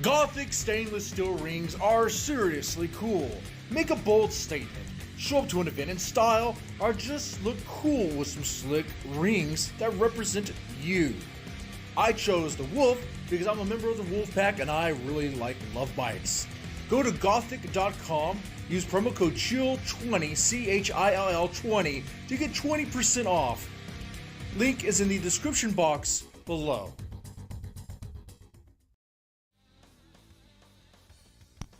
Gothic stainless steel rings are seriously cool. Make a bold statement, show up to an event in style, or just look cool with some slick rings that represent you. I chose the Wolf because I'm a member of the Wolf Pack and I really like LOVEBITES. Go to gothic.com, use promo code CHILL20, CHILL20 to get 20% off. Link is in the description box below.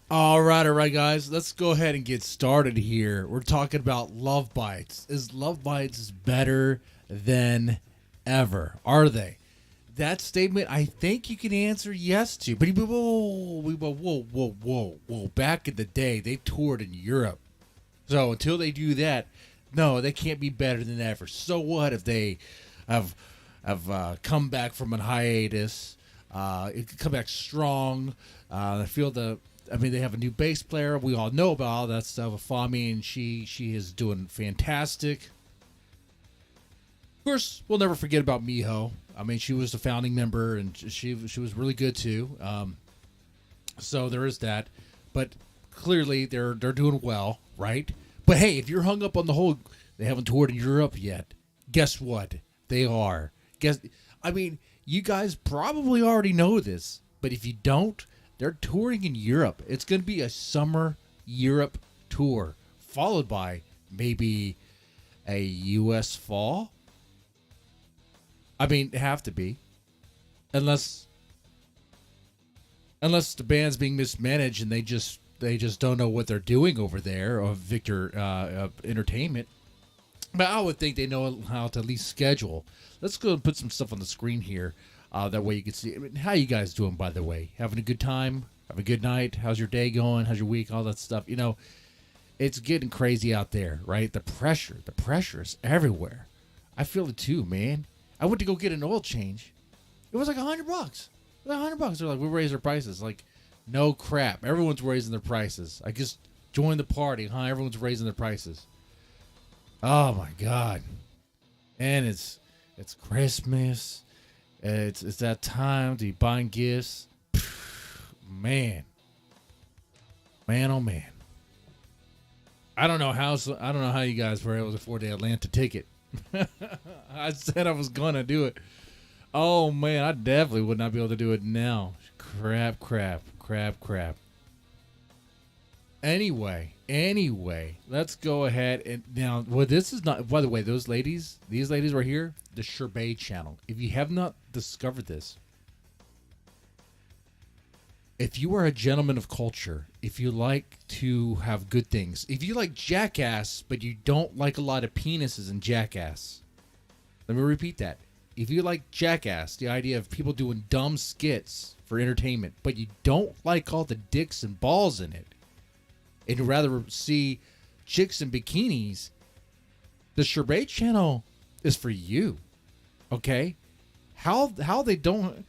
All right, guys. Let's go ahead and get started here. We're talking about LOVEBITES. Is LOVEBITES better than ever? Are they? That statement, I think you can answer yes to. But whoa. Back in the day, they toured in Europe. So until they do that, no, they can't be better than ever. So what if they have come back from a hiatus? It could come back strong. They have a new bass player. We all know about all that stuff with Fami, and she is doing fantastic. Of course, we'll never forget about Miho. I mean, she was a founding member, and she was really good too. So there is that. But clearly, they're doing well, right? But hey, if you're hung up on the whole, they haven't toured in Europe yet. Guess what? They are. You guys probably already know this, but if you don't, they're touring in Europe. It's going to be a summer Europe tour, followed by maybe a U.S. fall. I mean, it have to be, unless the band's being mismanaged and they just don't know what they're doing over there, or Victor Entertainment. But I would think they know how to at least schedule. Let's go and put some stuff on the screen here. That way you can see. I mean, how you guys doing, by the way? Having a good time? Having a good night? How's your day going? How's your week? All that stuff. You know, it's getting crazy out there, right? The pressure is everywhere. I feel it too, man. I went to go get an oil change. It was like $100. It was $100. They're like, we raised our prices. Like, no crap. Everyone's raising their prices. I just joined the party, huh? Everyone's raising their prices. Oh my God. And it's Christmas. It's that time to be buying gifts. Man, oh man. I don't know how you guys were able to afford the Atlanta ticket. I said I was gonna do it. Oh man, I definitely would not be able to do it now. Crap. Anyway, let's go ahead and now. Well, this is not. By the way, these ladies right here, the Sherbet channel. If you have not discovered this, if you are a gentleman of culture, if you like to have good things, if you like Jackass, but you don't like a lot of penises in Jackass, let me repeat that. If you like Jackass, the idea of people doing dumb skits for entertainment, but you don't like all the dicks and balls in it, and you'd rather see chicks in bikinis, the Sherbet channel is for you. Okay? How they don't...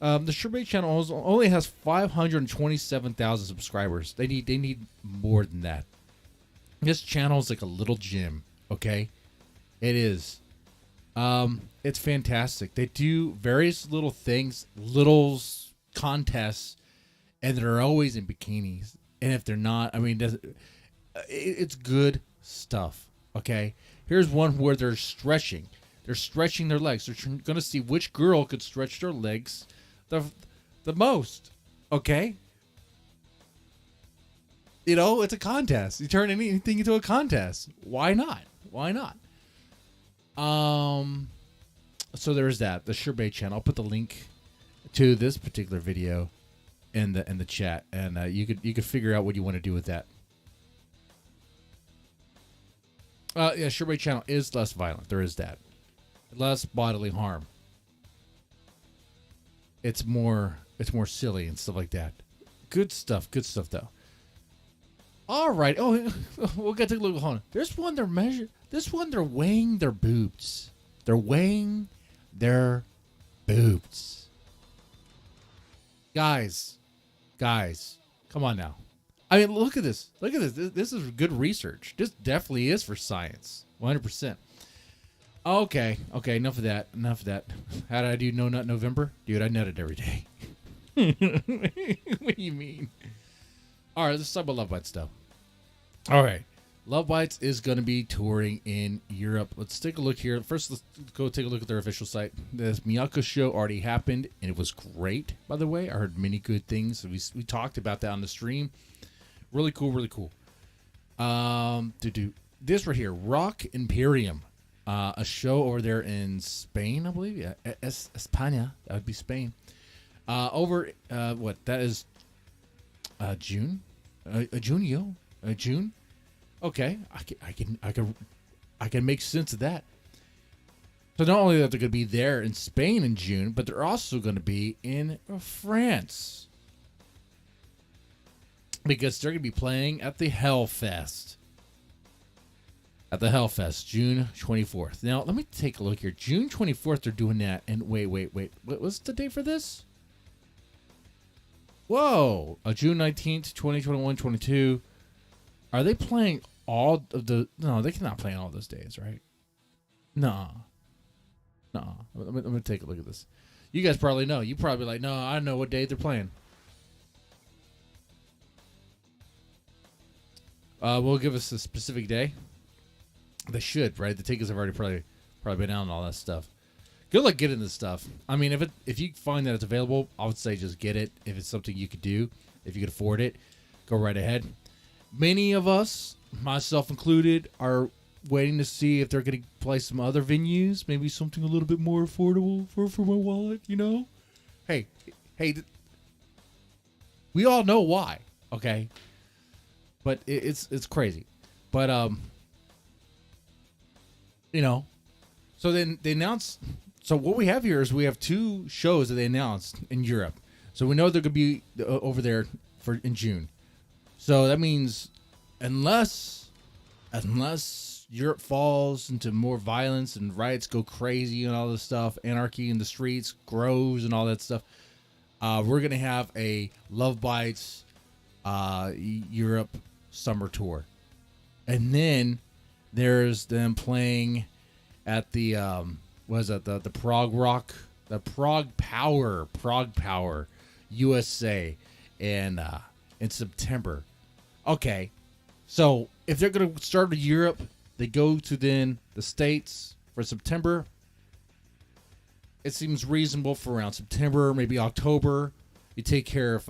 the Sherbet channel only has 527,000 subscribers. They need more than that. This channel is like a little gym. Okay? It is. It's fantastic. They do various little things, little contests, and they're always in bikinis. And if they're not, I mean, it's good stuff, okay? Here's one where they're stretching. They're stretching their legs. They're going to see which girl could stretch their legs the most, okay? You know, it's a contest. You turn anything into a contest. Why not? So there's that. The Sherbet channel. I'll put the link to this particular video in the chat, and you could figure out what you want to do with that. Yeah, Sherbet channel is less violent. There is that. Less bodily harm. It's more silly and stuff like that. Good stuff though. All right. Oh, we'll get to look. Hold on. This one they're weighing their boobs. They're weighing their boobs. Guys, come on now. I mean, look at this. This is good research. This definitely is for science. 100%. Okay. Enough of that. How did I do No Nut November? Dude, I nutted every day. What do you mean? All right, let's talk about Love Bites stuff. All right. Love Bites is going to be touring in Europe. Let's take a look here. First, let's go take a look at their official site. The Miyako show already happened, and it was great, by the way. I heard many good things. We talked about that on the stream. Really cool, really cool. This right here, Rock Imperium, a show over there in Spain, I believe. Yeah, España. That would be Spain. That is June? June? Okay, I can make sense of that. So not only that they're going to be there in Spain in June, but they're also going to be in France. Because they're going to be playing at the Hellfest. At the Hellfest, June 24th. Now, let me take a look here. June 24th, they're doing that. And wait. What was the date for this? Whoa. June 19th, 2021, 22. Are they playing all of the... No, they cannot play all those days, right? No. I'm going to take a look at this. You guys probably know. You probably like, no, I know what day they're playing. Will give us a specific day. They should, right? The tickets have already probably been out and all that stuff. Good luck getting this stuff. I mean, if you find that it's available, I would say just get it. If it's something you could do, if you could afford it, go right ahead. Many of us, myself included, are waiting to see if they're going to play some other venues, maybe something a little bit more affordable for my wallet, you know? Hey, we all know why, okay? But it's crazy. But, so then they announced... So what we have here is we have two shows that they announced in Europe. So we know they're going to be over there in June. So that means unless Europe falls into more violence and riots go crazy and all this stuff, anarchy in the streets grows and all that stuff, we're going to have a Love Bites Europe summer tour. And then there's them playing at the the Prague Power USA in September. Okay, so if they're going to start with Europe, they go to then the States for September. It seems reasonable for around September, maybe October. You take care of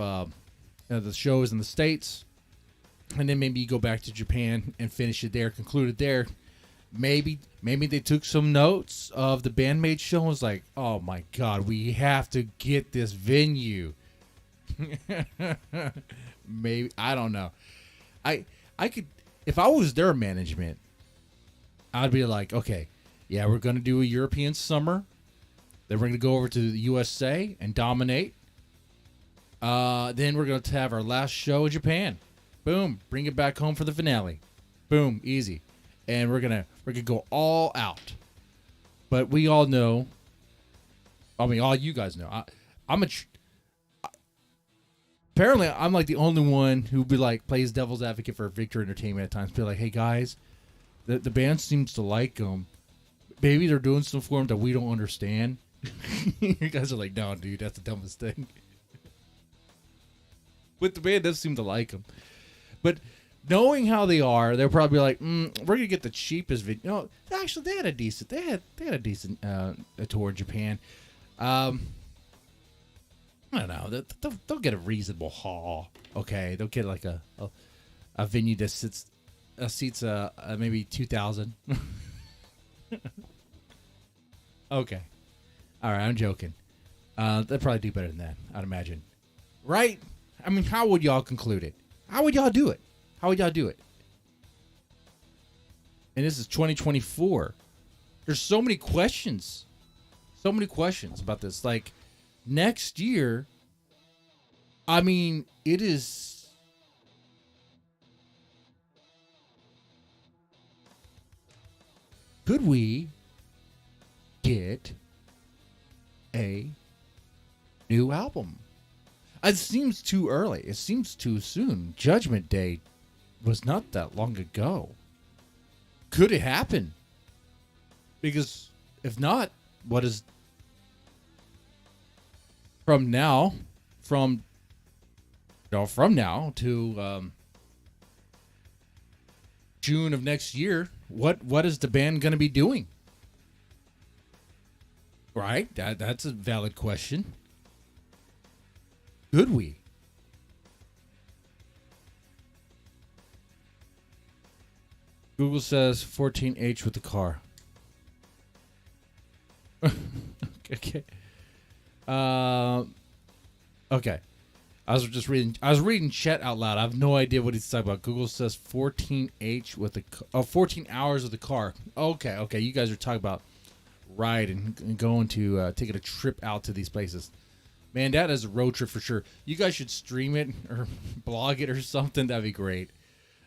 the shows in the States, and then maybe you go back to Japan and finish it there, conclude it there. Maybe they took some notes of the Bandmate show and was like, oh my God, we have to get this venue. Maybe, I don't know. I could, if I was their management, I'd be like, okay, yeah, we're going to do a European summer. Then we're going to go over to the USA and dominate. Then we're going to have our last show in Japan. Boom, bring it back home for the finale. Boom, easy. And we're gonna go all out. But we all know, I mean, all you guys know, apparently I'm like the only one who be like plays devil's advocate for Victor Entertainment at times. Be like, hey guys, the band seems to like them. Maybe they're doing stuff for them that we don't understand. You guys are like, no, dude, that's the dumbest thing. But the band does seem to like them. But knowing how they are, they're probably like, we're gonna get the cheapest video. No, actually, they had a decent tour in Japan. I don't know. They'll get a reasonable haul. Okay, they'll get like a venue that seats maybe 2,000. Okay, all right. I'm joking. They'll probably do better than that, I'd imagine. Right? I mean, how would y'all conclude it? How would y'all do it? How would y'all do it? And this is 2024. There's so many questions. So many questions about this. Like, next year, I mean, it is... Could we get a new album? It seems too early. It seems too soon. Judgment Day was not that long ago. Could it happen? Because if not, what is from now from from now to June of next year, what is the band going to be doing? Right? That's a valid question. Could we? Google says 14H with the car. Okay. Okay. I was reading chat out loud. I have no idea what he's talking about. Google says 14H with the 14 hours with the car. Okay. You guys are talking about ride and going to taking a trip out to these places. Man, that is a road trip for sure. You guys should stream it or blog it or something. That'd be great.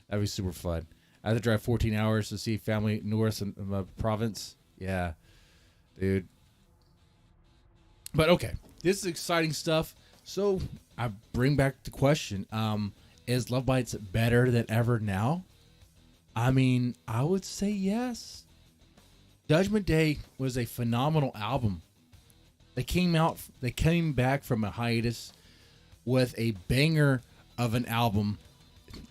That'd be super fun. I had to drive 14 hours to see family north in my province. Yeah, dude. But okay, this is exciting stuff. So I bring back the question: is Love Bites better than ever now? I mean, I would say yes. Judgment Day was a phenomenal album. They came back from a hiatus with a banger of an album,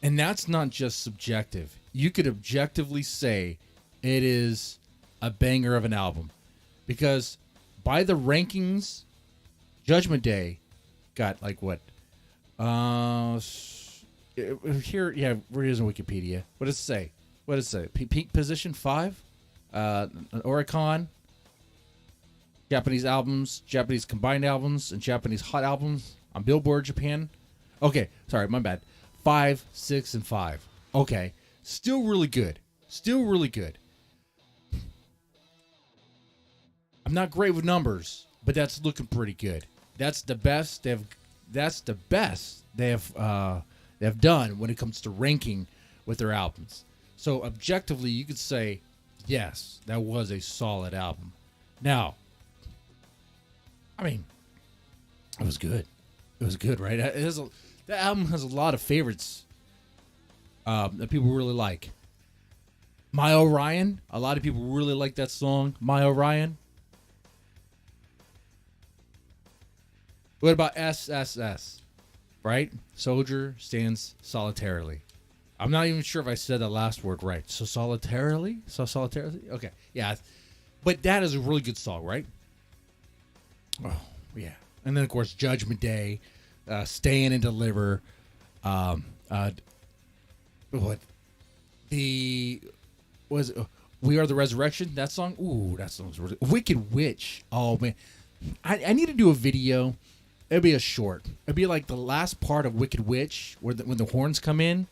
and that's not just subjective. You could objectively say it is a banger of an album, because by the rankings, Judgment Day got like what? Here, yeah, where is in Wikipedia? What does it say? What does it say? Peak position 5, Oricon. Japanese albums, Japanese combined albums, and Japanese hot albums on Billboard Japan. Okay, sorry, my bad. 5, 6, and 5. Okay, still really good. I'm not great with numbers, but that's looking pretty good. That's the best they have done when it comes to ranking with their albums. So objectively, you could say, yes, that was a solid album. Now, I mean, it was good. It was good, right? The album has a lot of favorites that people really like. My Orion, a lot of people really like that song, My Orion. What about SSS? Right? Soldier stands solitarily. I'm not even sure if I said the last word right. So solitarily? Okay. Yeah. But that is a really good song, right? Oh, yeah. And then, of course, Judgment Day, Stand and Deliver. We Are the Resurrection? That song? Ooh, that song's really... Wicked Witch. Oh, man. I need to do a video. It'd be a short. It'd be like the last part of Wicked Witch when the horns come in.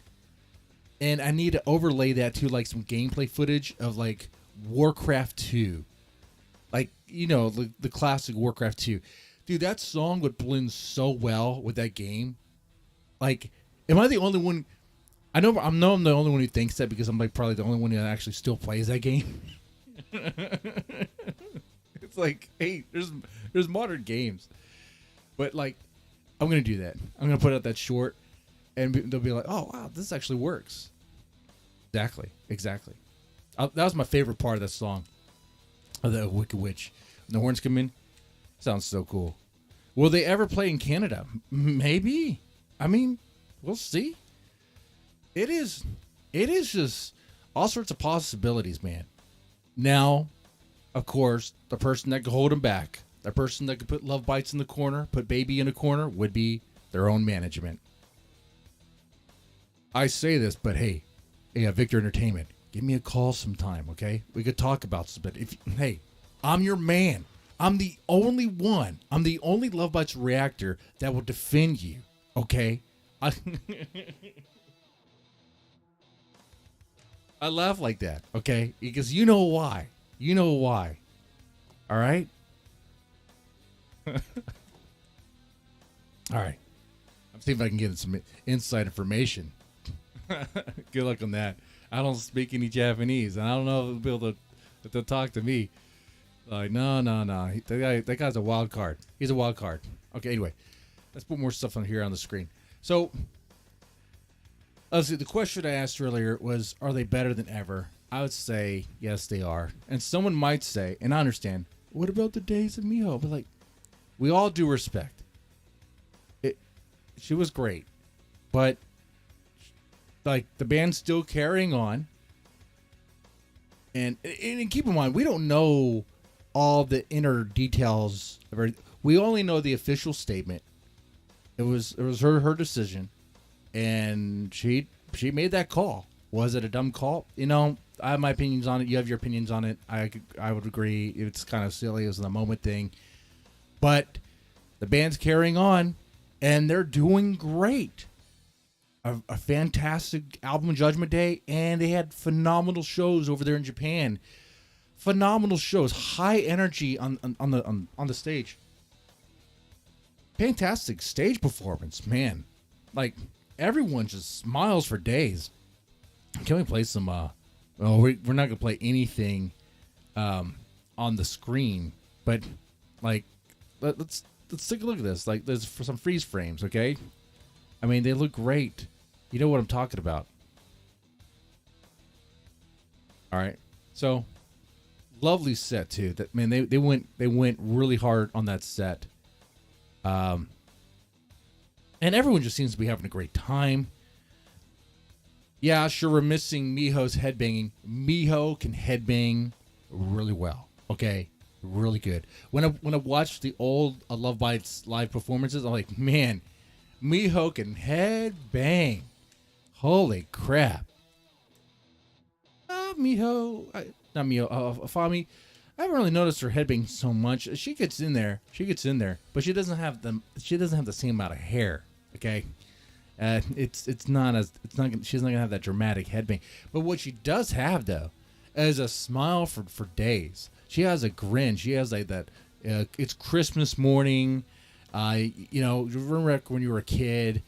And I need to overlay that to like some gameplay footage of like Warcraft 2. Like, you know, the classic Warcraft 2. Dude, that song would blend so well with that game. Like, am I the only one? I know I'm the only one who thinks that, because I'm like probably the only one that actually still plays that game. It's like, hey, there's modern games. But like, I'm going to do that. I'm going to put out that short, and they'll be like, oh, wow, this actually works. Exactly. That was my favorite part of that song. Of the Wicked Witch. When the horns come in, sounds so cool. Will they ever play in Canada? Maybe. I mean, we'll see. It is just all sorts of possibilities, man. Now, of course, the person that could hold them back, the person that could put Love Bites in the corner, put Baby in a corner, would be their own management. I say this, but hey, Victor Entertainment, give me a call sometime, okay? We could talk about this, but hey, I'm your man. I'm the only one. I'm the only Love Bites reactor that will defend you, okay? I laugh like that, okay? Because you know why. You know why. All right? All right. I'm seeing if I can get some inside information. Good luck on that. I don't speak any Japanese, and I don't know if they'll be able to talk to me. Like, no. That guy's a wild card. He's a wild card. Okay, anyway. Let's put more stuff on here on the screen. So, let's see. The question I asked earlier was, are they better than ever? I would say, yes, they are. And someone might say, and I understand, what about the days of Miho? But like, we all do respect. She was great, but like the band's still carrying on. And keep in mind, we don't know all the inner details of her. We only know the official statement. It was her decision, and she made that call. Was it a dumb call? You know, I have my opinions on it. You have your opinions on it. I would agree. It's kind of silly. It was a moment thing, but the band's carrying on, and they're doing great. A fantastic album Judgment Day, and they had phenomenal shows over there in Japan. Phenomenal shows, high energy on the stage. Fantastic stage performance, man. Like everyone just smiles for days. Can we play some? We're not gonna play anything on the screen, but like let's take a look at this. Like there's for some freeze frames, okay? I mean, they look great. You know what I'm talking about. All right. So, lovely set too. That man, they went really hard on that set. And everyone just seems to be having a great time. Yeah, sure, we're missing Miho's headbanging. Miho can headbang really well. Okay, really good. When I watched the old Love Bites live performances, I'm like, man, Miho can headbang. Holy crap. Miho, not Miho, Fami. I haven't really noticed her headbang so much. She gets in there, but she doesn't have the same amount of hair. Okay, she's not gonna have that dramatic headbang. But what she does have though is a smile for days. She has a grin. She has like that. It's Christmas morning. You know, remember when you were a kid?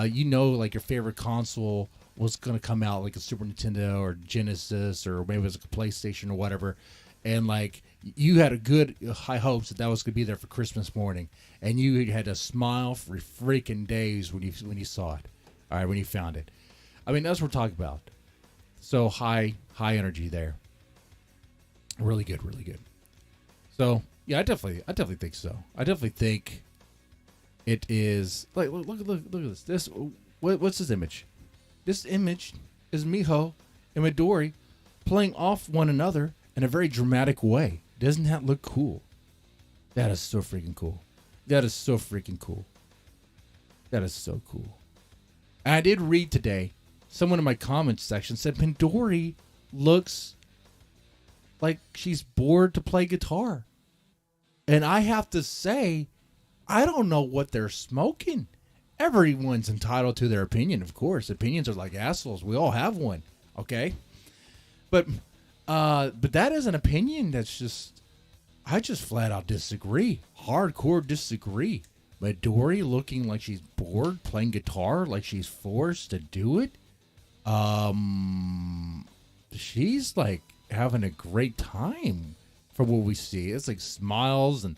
You know, like your favorite console was going to come out, like a Super Nintendo or Genesis, or maybe it was like a PlayStation or whatever. And like you had a good high hopes that was going to be there for Christmas morning, and you had to smile for freaking days when you saw it. All right, when you found it. I mean, that's what we're talking about. So high energy there. Really good, really good. So yeah, I definitely think so. I definitely think. It is like look at this. What's this image? This image is Miho and Midori playing off one another in a very dramatic way. Doesn't that look cool? That is so freaking cool. That is so freaking cool. That is so cool. And I did read today. Someone in my comments section said Midori looks like she's bored to play guitar, and I have to say, I don't know what they're smoking. Everyone's entitled to their opinion, of course. Opinions are like assholes. We all have one, okay? But that is an opinion that's just, I just flat out disagree. Hardcore disagree. Midori looking like she's bored playing guitar, like she's forced to do it. She's like having a great time from what we see. It's like smiles and.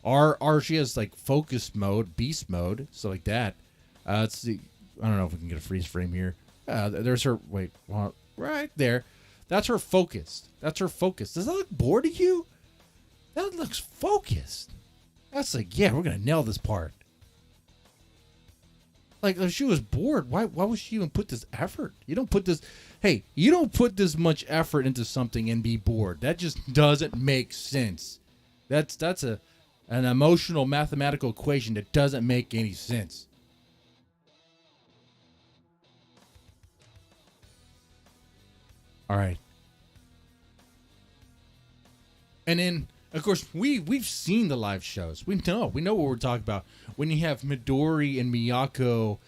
Or she has like focus mode, beast mode, so like that. Let's see. I don't know if we can get a freeze frame here. There's her. Wait, right there. That's her focus. That's her focus. Does that look bored to you? That looks focused. That's like, yeah, we're gonna nail this part. Like if she was bored, why would she even put this effort? You don't put this. Hey, you don't put this much effort into something and be bored. That just doesn't make sense. That's an emotional mathematical equation that doesn't make any sense. All right. And then, of course, we've seen the live shows. We know what we're talking about. When you have Midori and Miyako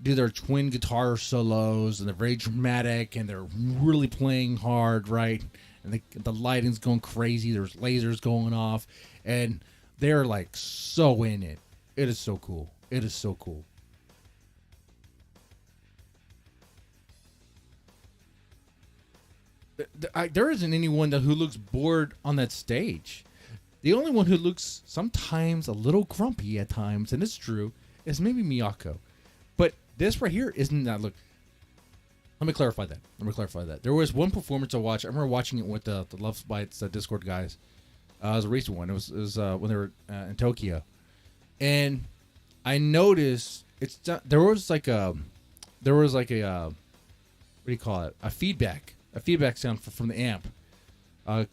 do their twin guitar solos, and they're very dramatic, and they're really playing hard, right? And the lighting's going crazy. There's lasers going off, and they're like so in it. It is so cool. It is so cool. There isn't anyone who looks bored on that stage. The only one who looks sometimes a little grumpy at times, and it's true, is maybe Miyako. But this right here isn't that look. Let me clarify that. There was one performance I watched. I remember watching it with the Love Bites Discord guys. It was a recent one. It was when they were in Tokyo, and I noticed there was like a what do you call it? A feedback sound from the amp. And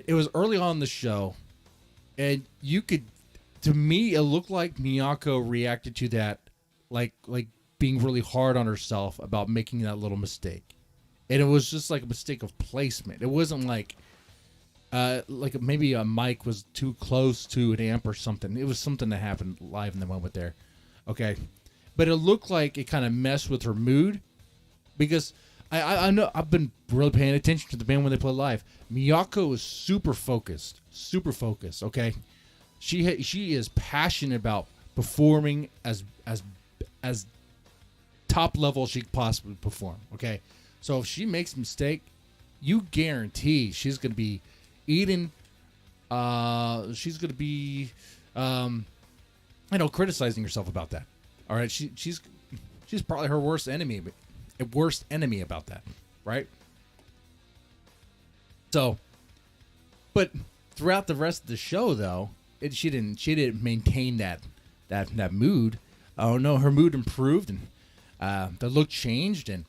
it was early on in the show, and you could, to me, it looked like Miyako reacted to that like being really hard on herself about making that little mistake. And it was just like a mistake of placement. It wasn't like maybe a mic was too close to an amp or something. It was something that happened live in the moment there. Okay. But it looked like it kind of messed with her mood, because I know I've been really paying attention to the band when they play live. Miyako is super focused, okay? She is passionate about performing as top level she could possibly perform, okay? So if she makes a mistake, you guarantee she's going to be eating, she's going to be, criticizing herself about that. All right, she's probably her worst enemy about that, right? So, but throughout the rest of the show, though, she didn't maintain that mood. Oh no, her mood improved, and the look changed, and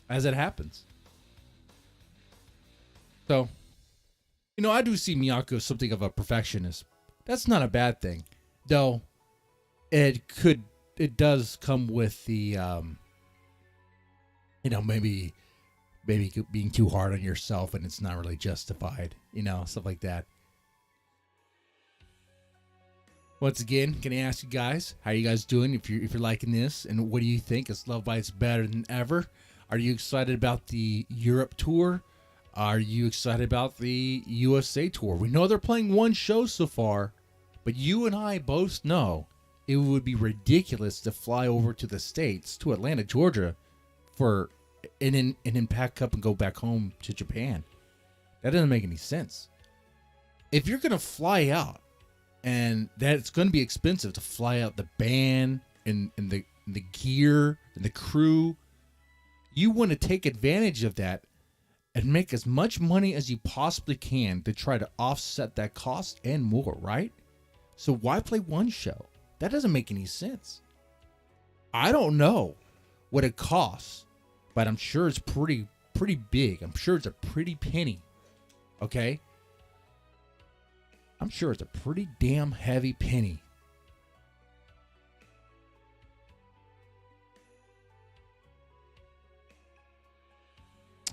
as it happens. So, I do see Miyako as something of a perfectionist. That's not a bad thing, though. It does come with the, maybe being too hard on yourself and it's not really justified, stuff like that. Once again, can I ask you guys, how are you guys doing? If you're liking this, and what do you think? Is Love Bites better than ever? Are you excited about the Europe tour? Are you excited about the USA tour? We know they're playing one show so far, but you and I both know it would be ridiculous to fly over to the States, to Atlanta, Georgia, and then pack up and go back home to Japan. That doesn't make any sense. If you're going to fly out, and that it's going to be expensive to fly out the band and the gear and the crew, you want to take advantage of that and make as much money as you possibly can to try to offset that cost and more, right? So why play one show? That doesn't make any sense. I don't know what it costs, but I'm sure it's pretty big. I'm sure it's a pretty penny. Okay? I'm sure it's a pretty damn heavy penny.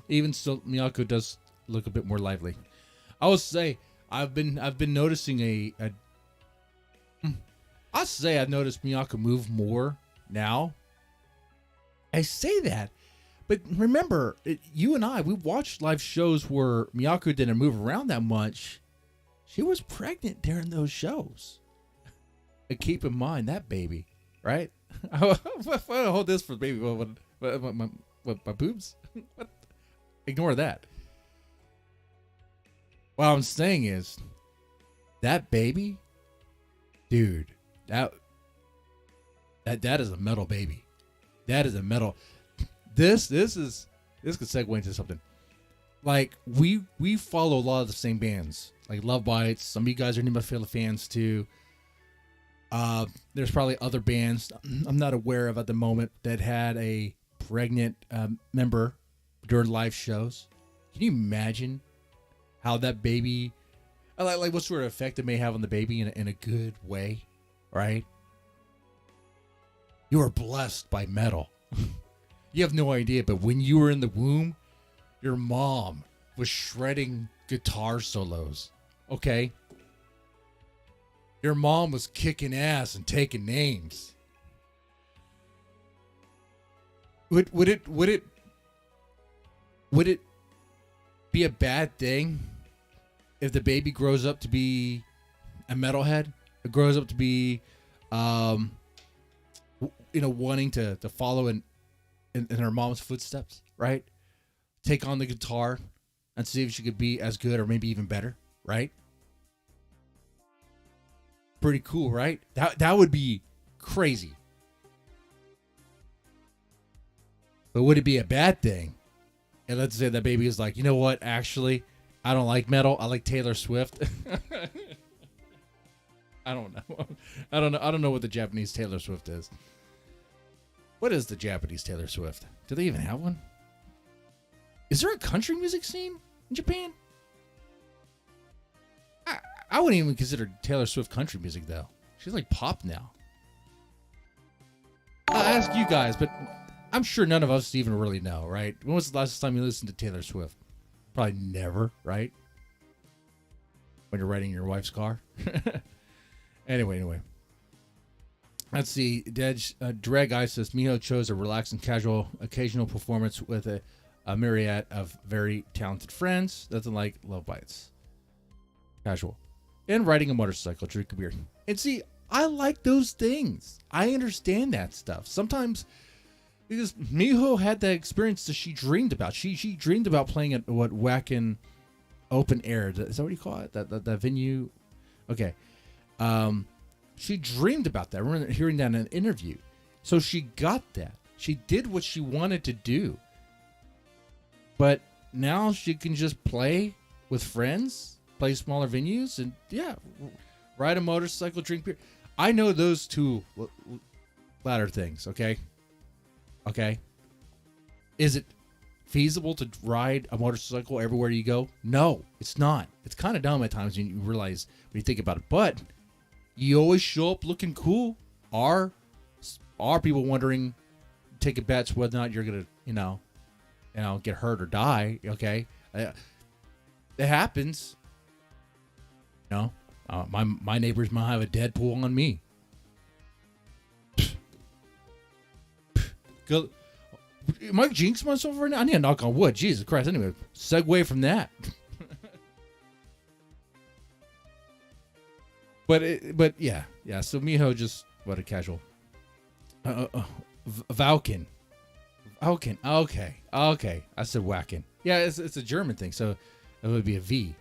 Even still, Miyako does look a bit more lively. I would say I've been noticing I'll say I've noticed Miyako move more now. I say that, but remember, you and I, we watched live shows where Miyako didn't move around that much. She was pregnant during those shows. And keep in mind that baby, right? I hold this for the baby. What, my boobs? What? Ignore that. What I'm saying is, that baby, dude, that is a metal baby. That is a metal. This could segue into something. Like we follow a lot of the same bands, like Love Bites. Some of you guys are Nemophila fans too. There's probably other bands I'm not aware of at the moment that had a pregnant member during live shows. Can you imagine how that baby, like what sort of effect it may have on the baby in a good way, right? You are blessed by metal. You have no idea, but when you were in the womb, your mom was shredding guitar solos, okay? Your mom was kicking ass and taking names. Would it be a bad thing if the baby grows up to be a metalhead? It grows up to be, wanting to follow in her mom's footsteps, right? Take on the guitar and see if she could be as good or maybe even better, right? Pretty cool, right? That would be crazy. But would it be a bad thing? And let's say that baby is like, you know what? Actually, I don't like metal. I like Taylor Swift. I don't know. I don't know. I don't know what the Japanese Taylor Swift is. What is the Japanese Taylor Swift? Do they even have one? Is there a country music scene in Japan? I wouldn't even consider Taylor Swift country music, though. She's like pop now. I'll ask you guys, but I'm sure none of us even really know, right? When was the last time you listened to Taylor Swift? Probably never, right? When you're riding in your wife's car. Anyway. Let's see. Drag Ice says, Miho chose a relaxed and casual occasional performance with a myriad of very talented friends. Nothing like Love Bites. Casual. And riding a motorcycle, drink a beer. And see, I like those things. I understand that stuff. Sometimes, because Miho had that experience that she dreamed about. She dreamed about playing at what Whackin' Open Air. Is that what you call it? That venue? Okay. She dreamed about that. I remember hearing that in an interview. So she got that. She did what she wanted to do. But now she can just play with friends, play smaller venues, and yeah, ride a motorcycle, drink beer. I know those two latter things, okay? Okay? Is it feasible to ride a motorcycle everywhere you go? No, it's not. It's kind of dumb at times when you realize, when you think about it. But you always show up looking cool. Are people wondering, taking bets whether or not you're going to, get hurt or die, okay? It happens. My neighbors might have a Deadpool on me. Go. Am I jinxing myself right now? I need to knock on wood. Jesus Christ. Anyway, segue from that. but yeah. So Miho just what a casual. Valken. Okay. I said Wacken. Yeah, it's a German thing, so it would be a V.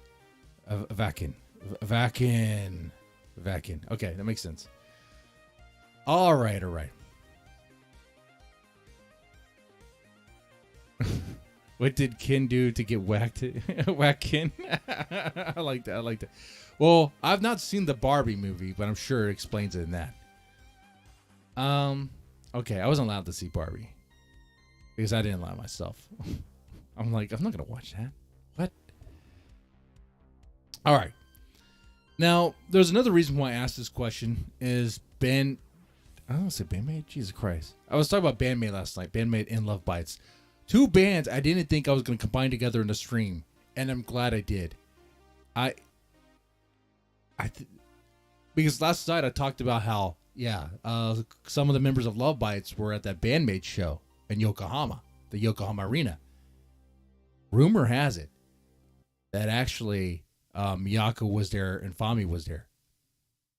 Vakin. Okay, that makes sense. All right. What did Kin do to get whacked? Whack Kin? I like that. Well, I've not seen the Barbie movie, but I'm sure it explains it in that. Okay, I wasn't allowed to see Barbie because I didn't allow myself. I'm like, I'm not gonna watch that. What? All right. Now, there's another reason why I asked this question is I don't want to say bandmate. Jesus Christ. I was talking about bandmate last night. Bandmate and Love Bites. Two bands I didn't think I was going to combine together in a stream, and I'm glad I did. Because last night I talked about how, some of the members of Love Bites were at that bandmate show in Yokohama, the Yokohama Arena. Rumor has it that actually Miyako was there and Fami was there.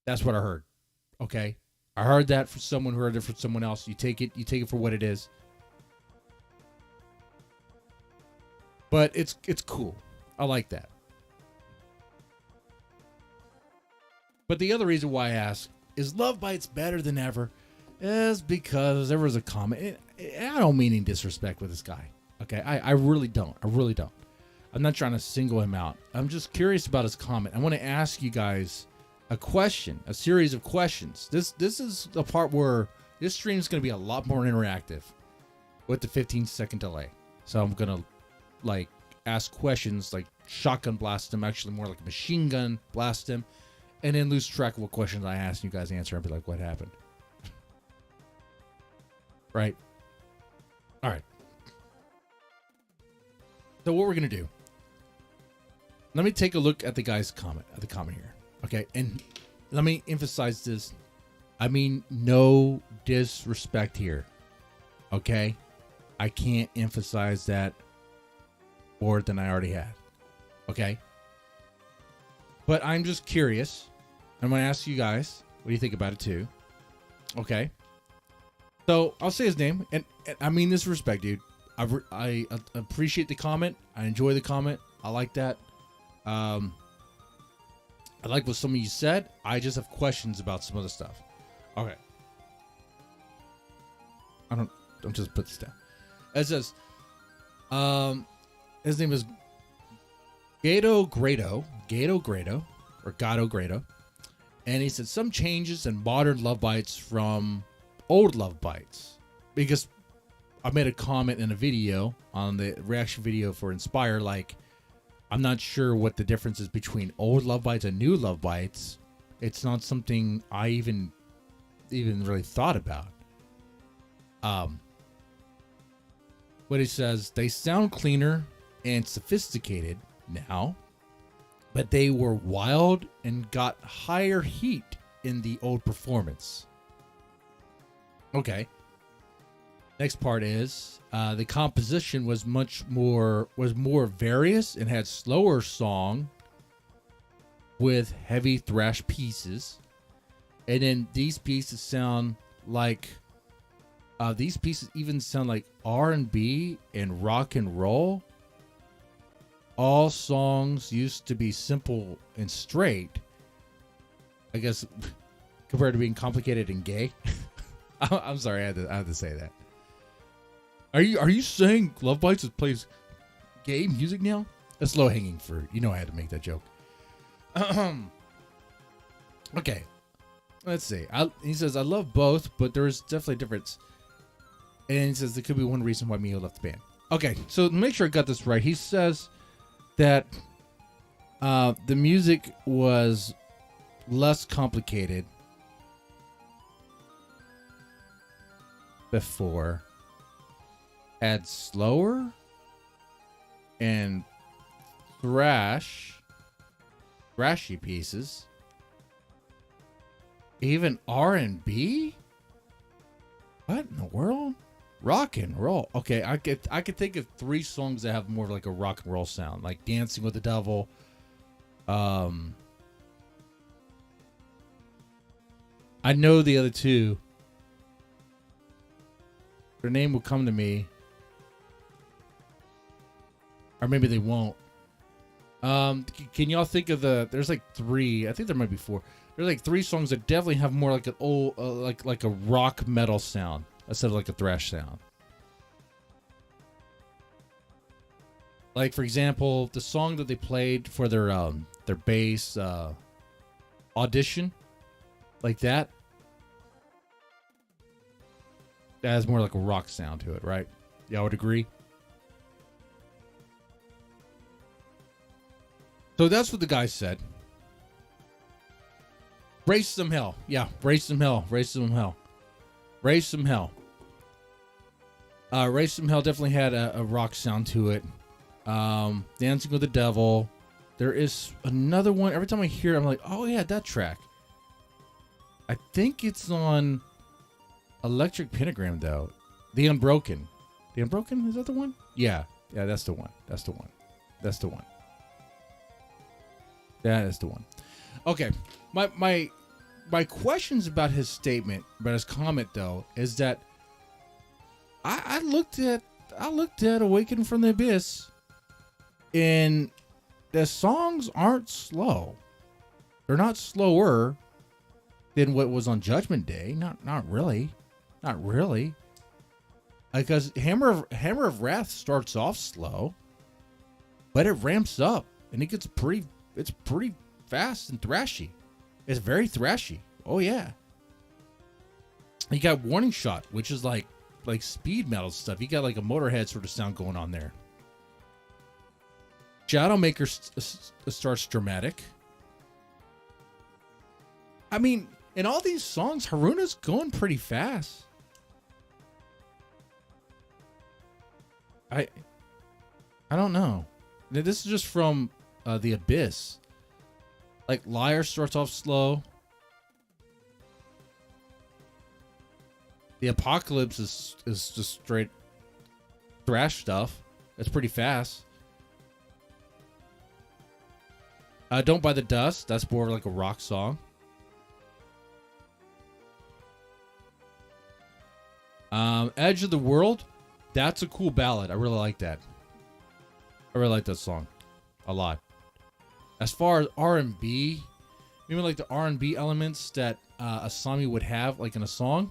That's what I heard. Okay, I heard that from someone who heard it from someone else. You take it for what it is. But it's cool. I like that. But the other reason why I ask is Love Bites better than ever is because there was a comment. I don't mean any disrespect with this guy. Okay, I really don't. I'm not trying to single him out. I'm just curious about his comment. I want to ask you guys a question, a series of questions. This is the part where this stream is going to be a lot more interactive with the 15-second delay. So I'm going to ask questions, like shotgun blast him, actually more like a machine gun blast him, and then lose track of what questions I ask, and you guys answer and be like, what happened? Right? All right. So what we're going to do, let me take a look at the guy's comment, here. Okay? And let me emphasize this. I mean, no disrespect here. Okay? I can't emphasize that more than I already had. Okay? But I'm just curious. I'm going to ask you guys, what do you think about it too? Okay? So, I'll say his name, and I mean this respect, dude. I appreciate the comment. I enjoy the comment. I like that. I like what some of you said. I just have questions about some other stuff. Okay. Don't just put this down. It says, his name is Gato Grado, or Gato Grado. And he said some changes in modern Love Bites from old Love Bites. Because I made a comment in a video on the reaction video for Inspire, like, I'm not sure what the difference is between old Love Bites and new Love Bites. It's not something I even really thought about. But he says they sound cleaner and sophisticated now, but they were wild and got higher heat in the old performance. Okay. Next part is the composition was more various and had slower song with heavy thrash pieces, and then these pieces sound like R&B and rock and roll. All songs used to be simple and straight, I guess, compared to being complicated and gay. I'm sorry, I had to say that. Are you saying Love Bites plays gay music now? That's low hanging fruit. You know I had to make that joke. Okay, let's see. He says I love both, but there is definitely a difference. And he says there could be one reason why Mio left the band. Okay, so to make sure I got this right, he says that the music was less complicated before, had slower and thrashy pieces, even R&B. What in the world? Rock and roll. Okay, I could think of 3 songs that have more of like a rock and roll sound, like "Dancing with the Devil." I know the other 2. Their name will come to me, or maybe they won't. Can y'all think of there's like 3. I think there might be 4. There's like 3 songs that definitely have more like an old, like a rock metal sound instead of like a thrash sound. Like, for example, the song that they played for their bass audition, like that. That has more like a rock sound to it, right? Y'all would agree? So that's what the guy said. Raise some hell. Yeah, raise some hell. Raise some hell. Raise some hell. Raise some hell definitely had a rock sound to it. Dancing with the Devil. There is another one. Every time I hear it, I'm like, oh yeah, that track. I think it's on Electric Pentagram though. The Unbroken. The Unbroken, is that the one? Yeah, that's the one. That's the one. That's the one. That is the one. Okay. My questions about his statement, about his comment though, is that I looked at Awaken from the Abyss, and the songs aren't slow. They're not slower than what was on Judgment Day. Not really. Not really. Because Hammer of Wrath starts off slow, but it ramps up and it gets pretty fast and thrashy. It's very thrashy. Oh yeah. You got Warning Shot, which is like speed metal stuff. You got like a Motorhead sort of sound going on there. Shadowmaker starts dramatic. I mean, in all these songs, Haruna's going pretty fast. I don't know. This is just from The Abyss. Like, Liar starts off slow. The Apocalypse is just straight thrash stuff. It's pretty fast. Don't Buy the Dust. That's more like a rock song. Edge of the World. That's a cool ballad. I really like that. I really like that song a lot. As far as R&B, maybe like the R&B elements that Asami would have like in a song.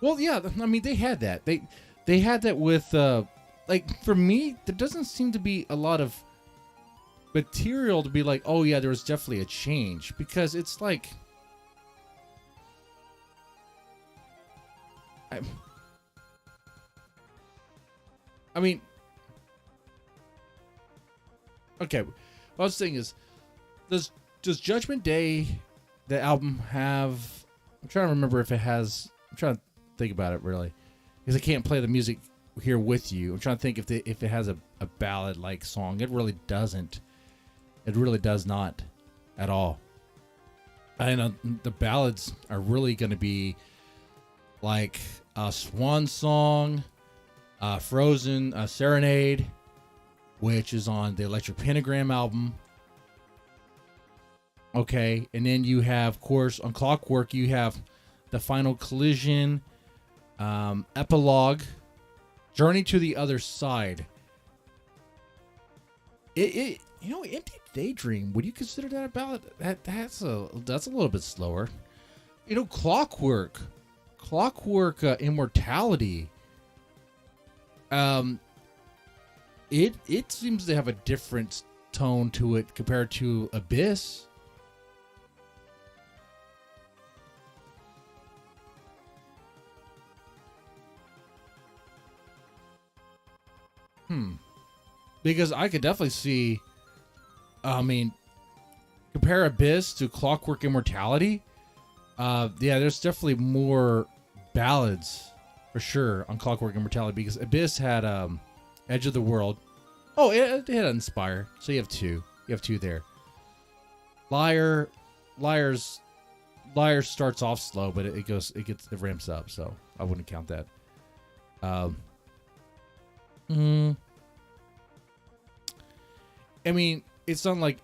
Well, yeah, I mean, they had that. They had that with, like, for me, there doesn't seem to be a lot of material to be like, oh yeah, there was definitely a change, because it's like, I mean, okay. What I was saying is, does Judgment Day, the album, have? I'm trying to remember if it has. I'm trying to think about it really, because I can't play the music here with you. I'm trying to think if it has a ballad like song. It really doesn't. It really does not, at all. I know the ballads are really going to be like a Swan Song, Frozen, Serenade, which is on the Electric Pentagram album. Okay, and then you have, of course, on Clockwork, you have the Final Collision, Epilogue, Journey to the Other Side. Empty Daydream. Would you consider that a ballad? That's a little bit slower. Clockwork, Immortality. It seems to have a different tone to it compared to Abyss. Because I could definitely see, compare Abyss to Clockwork Immortality. There's definitely more ballads for sure on Clockwork Immortality, because Abyss had Edge of the World. Oh, it had Inspire. So you have two. You have two there. Liar starts off slow, but it ramps up. So I wouldn't count that. It's not like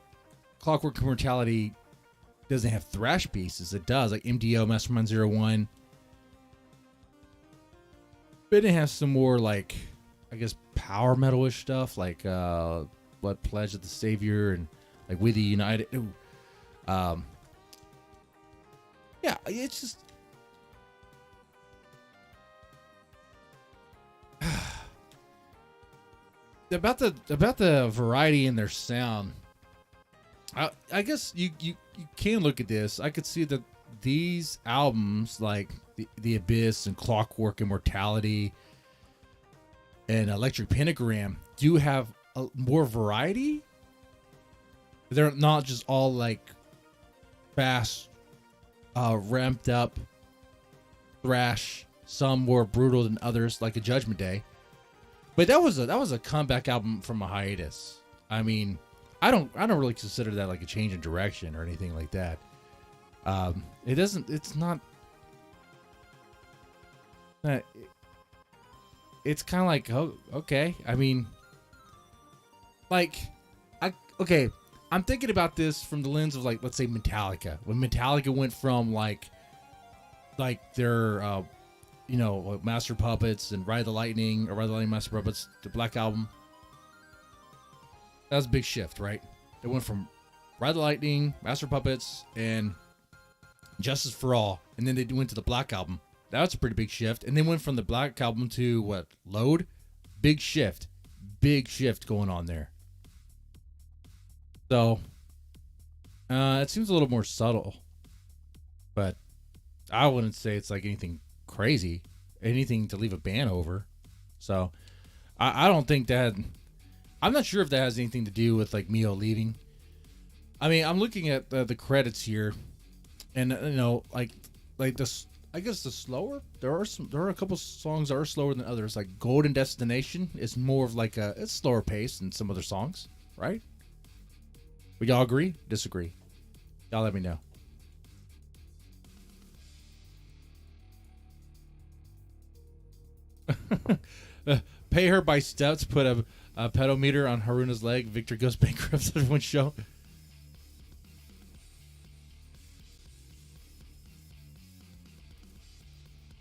Clockwork Immortality doesn't have thrash pieces. It does, like MDO, Mastermind 01. But it has some more, like, I guess, power metal-ish stuff, like Blood Pledge of the Savior and like We the United. It's just about the variety in their sound. I guess you can look at this. I could see that these albums, like the Abyss and Clockwork Immortality and Electric Pentagram, do have more variety. They're not just all like fast, ramped up thrash. Some more brutal than others, like a Judgment Day. But that was a comeback album from a hiatus. I mean, I don't really consider that like a change in direction or anything like that. It's not. It's kind of like, oh, okay. I mean, I'm thinking about this from the lens of, like, let's say Metallica. When Metallica went from like their Master Puppets and Ride the Lightning, or Ride the Lightning, Master Puppets, the Black Album. That was a big shift, right? It went from Ride the Lightning, Master Puppets, and Justice for All, and then they went to the Black Album. That was a pretty big shift. And they went from the Black Album to what? Load? Big shift going on there. So, it seems a little more subtle, but I wouldn't say it's like anything crazy, anything to leave a band over. So I don't think that. I'm not sure if that has anything to do with like Mio leaving. I mean, I'm looking at the credits here, and like this. I guess the slower. There are a couple songs that are slower than others. Like Golden Destination is more of like it's slower pace than some other songs, right? Would y'all agree? Disagree? Y'all let me know. Pay Her by Steps put a pedometer on Haruna's leg. Victor goes bankrupt at one show.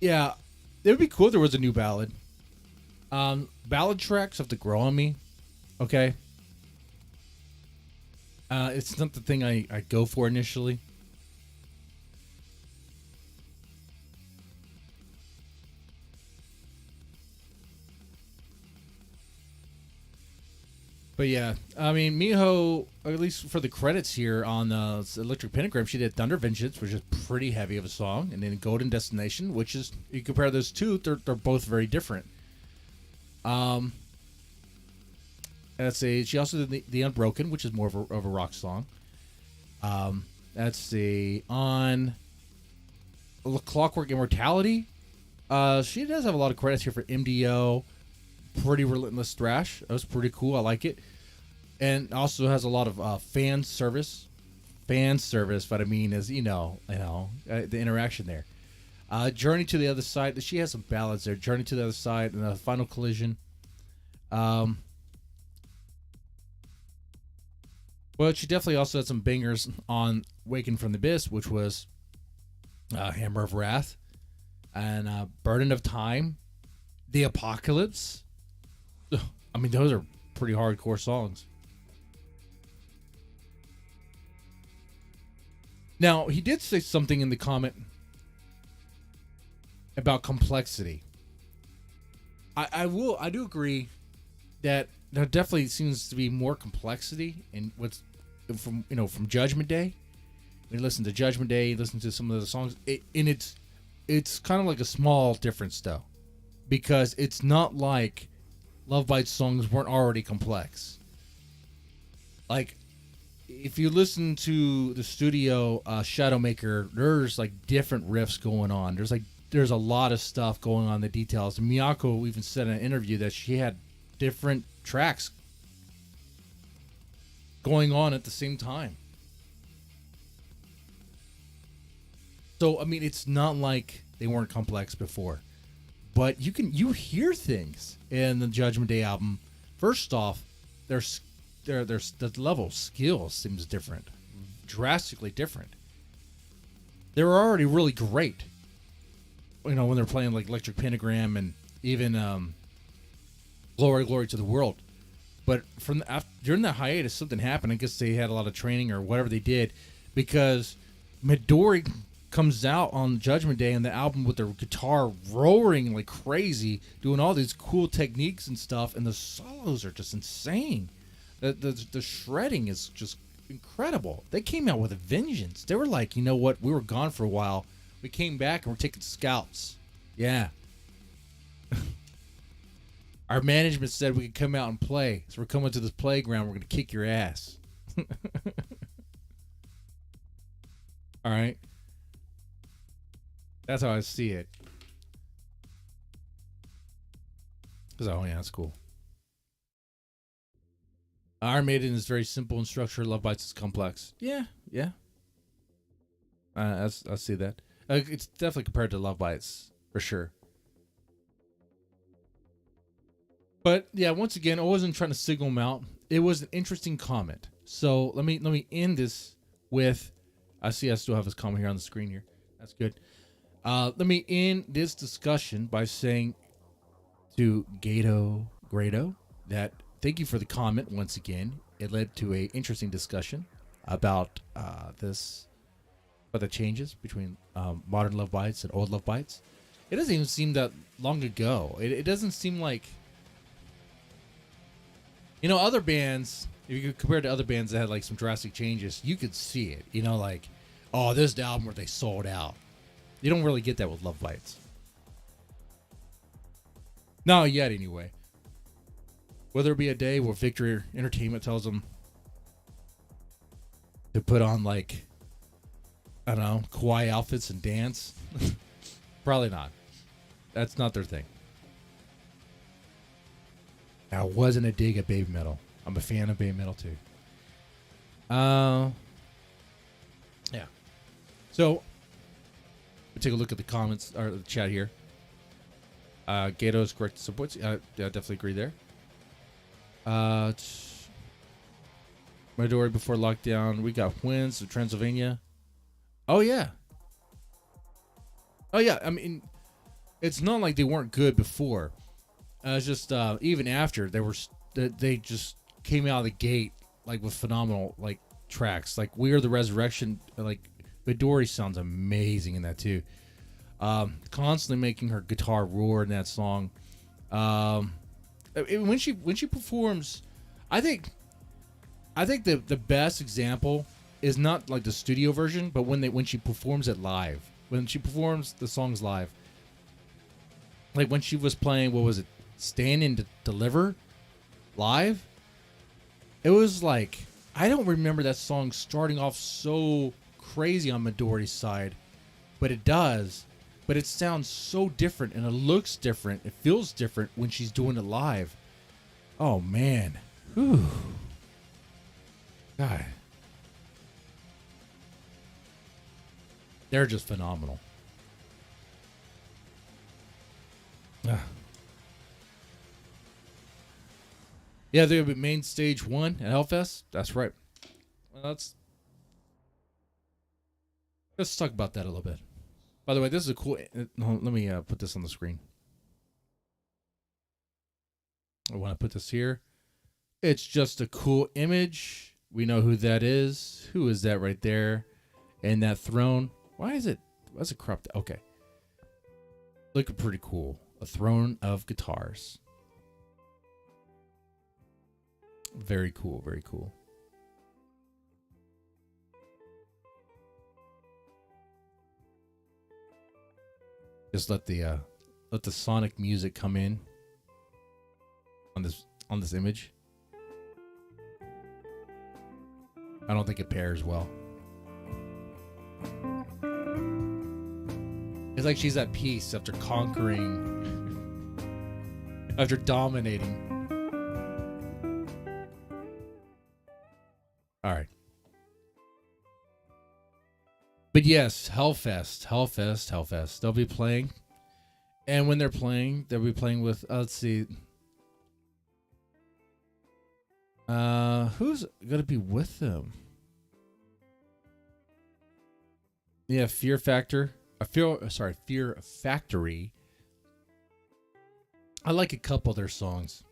Yeah, it would be cool if there was a new ballad. Ballad tracks have to grow on me. Okay. It's not the thing I go for initially. But yeah, I mean, Miho, at least for the credits here on Electric Pentagram, she did Thunder Vengeance, which is pretty heavy of a song, and then Golden Destination, which is, you compare those two, they're both very different. She also did the Unbroken, which is more of a rock song. On Clockwork Immortality. She does have a lot of credits here for MDO. Pretty relentless thrash. That was pretty cool. I like it. And also has a lot of fan service. Fan service, what I mean is, the interaction there. Journey to the Other Side. She has some ballads there. Journey to the Other Side and Final Collision. But she definitely also had some bangers on Waken from the Abyss, which was Hammer of Wrath and Burden of Time, The Apocalypse. I mean, those are pretty hardcore songs. Now, he did say something in the comment about complexity. I do agree that there definitely seems to be more complexity in what's from Judgment Day. When you listen to Judgment Day, you listen to some of the songs, it's kind of like a small difference though, because it's not like Love Bites songs weren't already complex. Like, if you listen to the studio Shadowmaker, there's like different riffs going on. There's a lot of stuff going on in the details. And Miyako even said in an interview that she had different tracks going on at the same time. So, I mean, it's not like they weren't complex before. But you hear things in the Judgment Day album. First off, there's the level of skill seems different, drastically different. They were already really great, when they're playing like Electric Pentagram and even Glory to the World. But during that hiatus, something happened. I guess they had a lot of training or whatever they did, because Midori comes out on Judgment Day and the album with their guitar roaring like crazy, doing all these cool techniques and stuff, and the solos are just insane. The shredding is just incredible. They came out with a vengeance. They were like, you know what? We were gone for a while. We came back and we're taking scalps. Yeah. Our management said we could come out and play, so we're coming to this playground. We're going to kick your ass. All right. That's how I see it. Oh, yeah, that's cool. Iron Maiden is very simple in structure. Love Bites is complex. Yeah. I see that. It's definitely compared to Love Bites, for sure. But, yeah, once again, I wasn't trying to signal them out. It was an interesting comment. So, let me end this with... I still have his comment here on the screen here. That's good. Let me end this discussion by saying to Grado, that thank you for the comment once again. It led to a interesting discussion about the changes between modern Love Bites and old Love Bites. It doesn't even seem that long ago. It doesn't seem like, other bands, if you compare to other bands that had like some drastic changes, you could see it. Like, oh, this is the album where they sold out. You don't really get that with Love Bites. Not yet, anyway. Will there be a day where Victory Entertainment tells them to put on, like, I don't know, kawaii outfits and dance? Probably not. That's not their thing. Now, it wasn't a dig at baby metal. I'm a fan of baby metal, too. Yeah. So... take a look at the comments or the chat here. Gato is correct. Supports. I definitely agree there. Midori before lockdown. We got wins of Transylvania. Oh yeah. I mean, it's not like they weren't good before. It's just even after they just came out of the gate like with phenomenal like tracks. Like We Are the Resurrection. Like Midori sounds amazing in that too. Constantly making her guitar roar in that song. When she performs, I think the best example is not like the studio version, but when she performs it live. When she performs the songs live. Like when she was playing, what was it? Stand and Deliver live. It was like, I don't remember that song starting off so crazy on Midori's side, but it does. But it sounds so different and it looks different. It feels different when she's doing it live. Oh man. Whew. God. They're just phenomenal. Ah. Yeah, they'll be main stage 1 at Hellfest. That's right. Well, let's talk about that a little bit. By the way, this is a cool. Let me put this on the screen. I want to put this here. It's just a cool image. We know who that is. Who is that right there? And that throne. Why is it cropped? Okay. Looking pretty cool. A throne of guitars. Very cool. Very cool. Just let the sonic music come in on this image. I don't think it pairs well. It's like she's at peace after conquering, after dominating. All right. But yes, Hellfest. They'll be playing. And when they're playing, they'll be playing with, let's see. Who's going to be with them? Yeah, Fear Factory. I like a couple of their songs.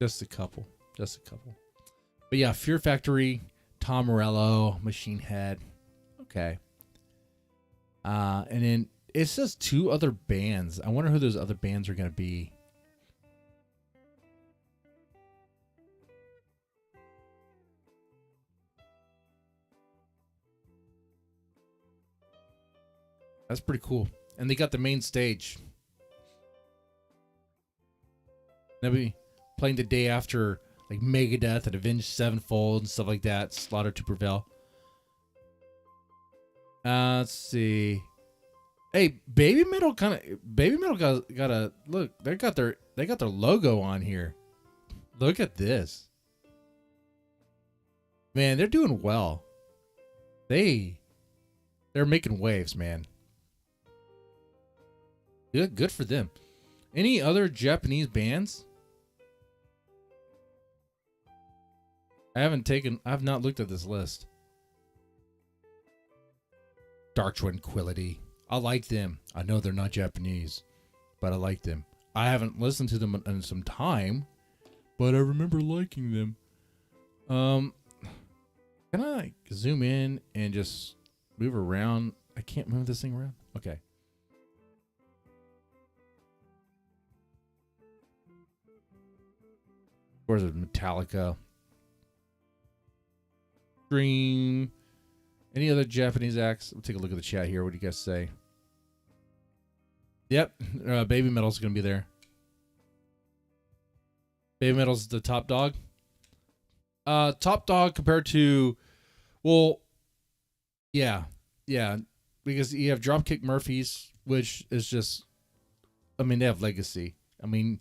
Just a couple. But yeah, Fear Factory, Tom Morello, Machine Head. Okay. And then it says 2 other bands. I wonder who those other bands are going to be. That's pretty cool. And they got the main stage. They'll be playing the day after, like Megadeth and Avenged Sevenfold and stuff like that. Slaughter to Prevail. Let's see. Hey, Baby Metal got a look. They got their logo on here. Look at this. Man, they're doing well. They're making waves, man. Good for them. Any other Japanese bands? I've not looked at this list. Dark Tranquility. I like them. I know they're not Japanese, but I like them. I haven't listened to them in some time, but I remember liking them. Can I like zoom in and just move around? I can't move this thing around. Okay. Of course, it's Metallica. Dream. Any other Japanese acts? We'll take a look at the chat here. What do you guys say? Yep. Baby Metal's going to be there. Baby Metal's the top dog. Top dog compared to, well, yeah. Because you have Dropkick Murphys, which is just, I mean, they have legacy. I mean,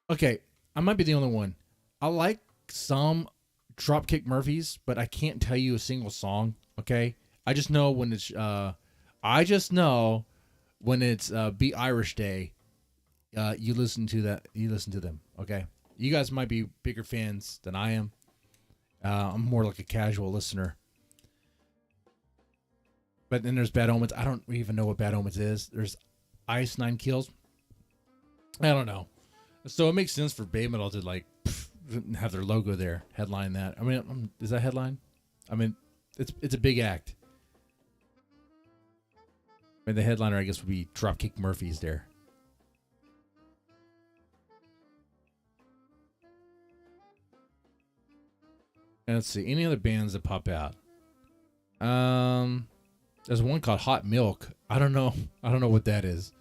okay, I might be the only one. I like some Dropkick Murphys, but I can't tell you a single song. Okay, I just know when it's Be Irish Day. You listen to that. You listen to them. Okay, you guys might be bigger fans than I am. I'm more like a casual listener. But then there's Bad Omens. I don't even know what Bad Omens is. There's Ice Nine Kills. I don't know. So it makes sense for Bay Metal to like have their logo there, headline that. I mean, is that headline? I mean, it's a big act. I mean, the headliner, I guess, would be Dropkick Murphys there. And let's see, any other bands that pop out. There's one called Hot Milk. I don't know what that is.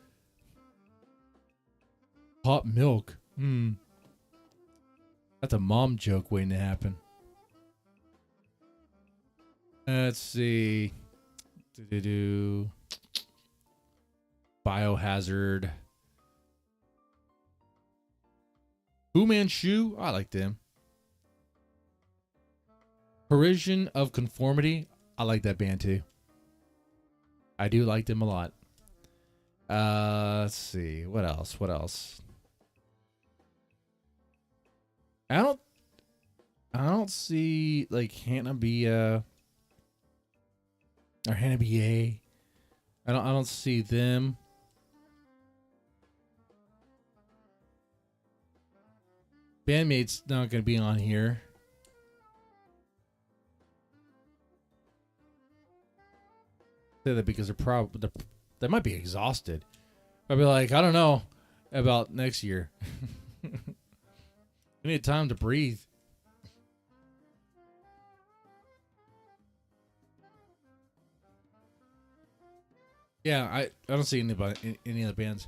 Hot Milk. That's a mom joke waiting to happen. Let's see. Biohazard. Fu Manchu. I like them. Parisian of Conformity. I like that band too. I do like them a lot. Let's see. What else? I don't see like Hannah Bia or Hannah Bia. I don't see them. Bandmate's not going to be on here. Say that because they might be exhausted. I'd be like, I don't know about next year. We need time to breathe. Yeah, I don't see any of the bands.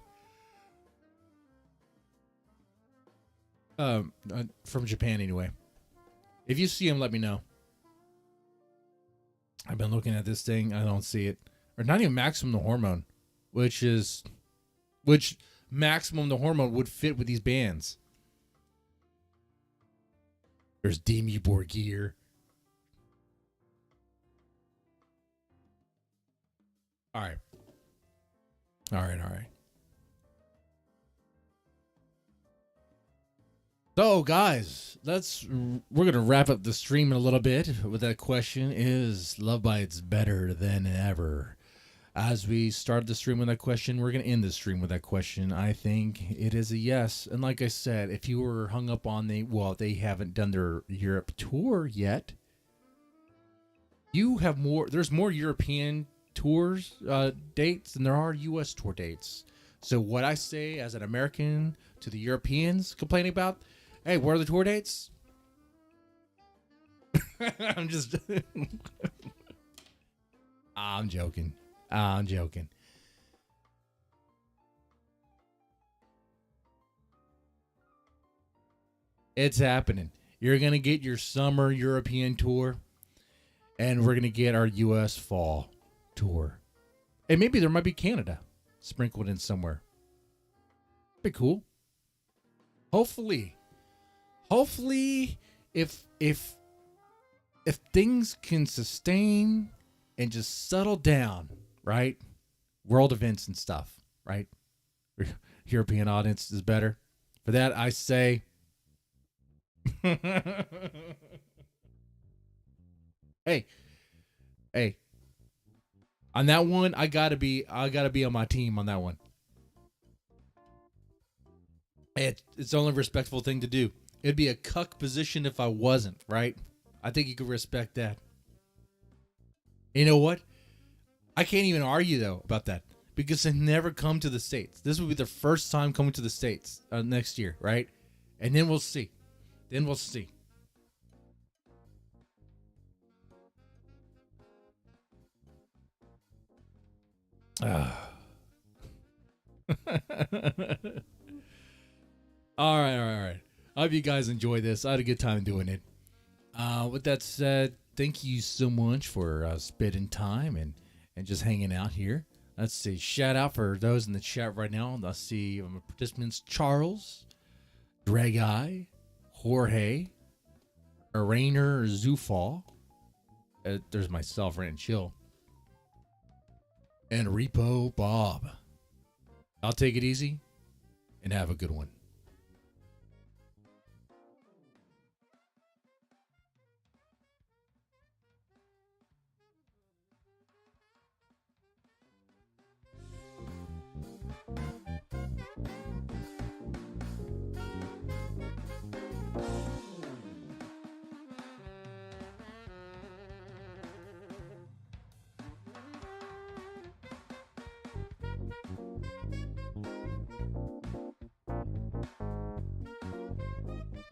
From Japan anyway. If you see them, let me know. I've been looking at this thing. I don't see it. Or not even Maximum the Hormone, which Maximum the Hormone would fit with these bands. There's Demi Borgir. All right. So, guys, we're gonna wrap up the stream in a little bit with that question: is Love Bites better than ever? As we started the stream with that question, we're gonna end the stream with that question. I think it is a yes. And like I said, if you were hung up on they haven't done their Europe tour yet. You have more. There's more European tours dates than there are U.S. tour dates. So what I say as an American to the Europeans complaining about, hey, where are the tour dates? I'm just I'm joking. It's happening. You're going to get your summer European tour, and we're going to get our U.S. fall tour. And maybe there might be Canada sprinkled in somewhere. Be cool. Hopefully, if things can sustain and just settle down, right? World events and stuff, right? European audience is better. For that, I say, hey, on that one, I gotta be on my team on that one. It's only a respectful thing to do. It'd be a cuck position if I wasn't, right? I think you could respect that. You know what? I can't even argue, though, about that. Because they never come to the States. This will be their first time coming to the States next year, right? And then we'll see. All right. I hope you guys enjoy this. I had a good time doing it. With that said, thank you so much for spending time and just hanging out here. Let's see. Shout out for those in the chat right now. Let's see participants: Charles, Drag Eye, Jorge, Arainer Zufall. There's myself, Rant and Chill, and Repo Bob. I'll take it easy and have a good one.